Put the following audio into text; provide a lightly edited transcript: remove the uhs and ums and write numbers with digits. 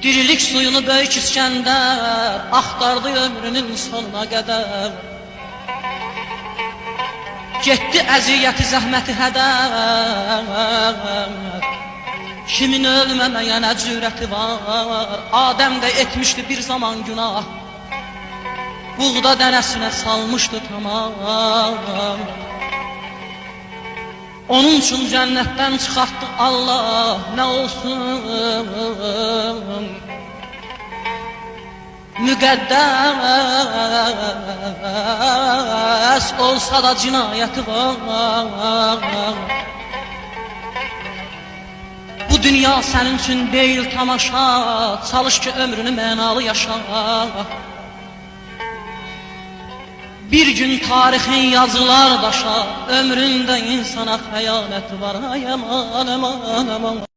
Dirilik suyunu Böyük İskəndər axtardı ömrünün sonuna qədər. Getdi əziyyəti, zəhməti hədər. Kimin ölməməyə nə cürəti var? Adəm də etmişdi bir zaman günah, buğda dənəsinə salmışdı tamam. Onun üçün cənnətdən çıxartdı Allah, nə olsun müqəddəs olsa da cinayəti var. Bu dünya sənin üçün deyil tamaşa, çalış ki ömrünü mənalı yaşa. Bir gün tarixin yazılar daşa, ömründə insana xəyanət var. Ay aman aman aman.